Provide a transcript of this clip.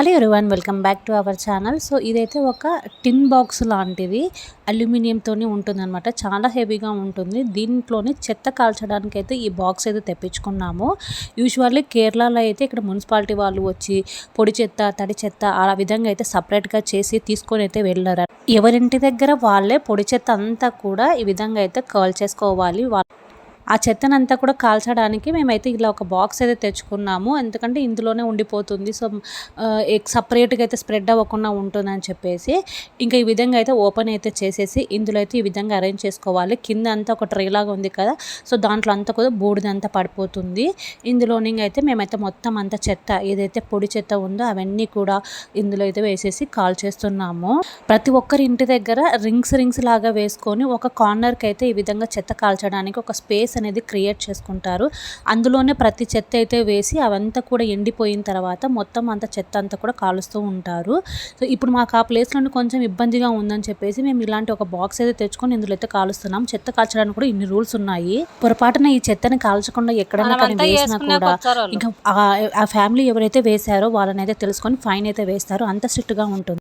Hello everyone, welcome back to our channel. So ఇదైతే ఒక టిన్ box లాంటిది, అల్యూమినియంతోనే ఉంటుందన్నమాట. చాలా హెవీగా ఉంటుంది. దీంట్లోనే చెత్త కాల్చడానికి అయితే ఈ బాక్స్ అయితే తెప్పించుకున్నాము. యూజువల్లీ కేరళలో అయితే ఇక్కడ మున్సిపాలిటీ వాళ్ళు వచ్చి పొడి చెత్త, తడి చెత్త ఆ విధంగా అయితే సపరేట్గా చేసి తీసుకొని అయితే వెళ్ళారు. ఎవరింటి దగ్గర వాళ్ళే పొడి చెత్త అంతా కూడా ఈ విధంగా అయితే కాల్చేసుకోవాలి. ఆ చెత్తనంతా కూడా కాల్చడానికి మేమైతే ఇలా ఒక బాక్స్ అయితే తెచ్చుకున్నాము. ఎందుకంటే ఇందులోనే ఉండిపోతుంది. సో సపరేట్గా అయితే స్ప్రెడ్ అవ్వకుండా ఉంటుందని చెప్పేసి ఇంకా ఈ విధంగా అయితే ఓపెన్ అయితే చేసేసి ఇందులో అయితే ఈ విధంగా అరేంజ్ చేసుకోవాలి. కింద అంతా ఒక ట్రే లాగా ఉంది కదా, సో దాంట్లో అంతా కూడా బూడిదంతా పడిపోతుంది. ఇందులోని అయితే మేమైతే మొత్తం అంతా చెత్త ఏదైతే పొడి చెత్త ఉందో అవన్నీ కూడా ఇందులో అయితే వేసేసి కాల్ చేస్తున్నాము. ప్రతి ఒక్కరి ఇంటి దగ్గర రింగ్స్ లాగా వేసుకొని ఒక కార్నర్కి అయితే ఈ విధంగా చెత్త కాల్చడానికి ఒక స్పేస్ అనేది క్రియేట్ చేసుకుంటారు. అందులోనే ప్రతి చెత్త అయితే వేసి అవంతా కూడా ఎండిపోయిన తర్వాత మొత్తం అంత చెత్త అంతా కూడా కాలుస్తూ ఉంటారు. సో ఇప్పుడు మాకు ఆ ప్లేస్లోనే కొంచెం ఇబ్బందిగా ఉందని చెప్పేసి మేము ఇలాంటి ఒక బాక్స్ అయితే తెచ్చుకొని ఇందులో అయితే కాలుస్తున్నాం. చెత్త కాల్చడానికి కూడా ఇన్ని రూల్స్ ఉన్నాయి. పొరపాటున ఈ చెత్తని కాల్చకుండా ఎక్కడైనా కానీ వేసినా కూడా ఇంకా ఆ ఫ్యామిలీ ఎవరైతే వేశారో వాళ్ళని అయితే తెలుసుకొని ఫైన్ అయితే వేస్తారు. అంత స్ట్రిక్ట్గా ఉంటుంది.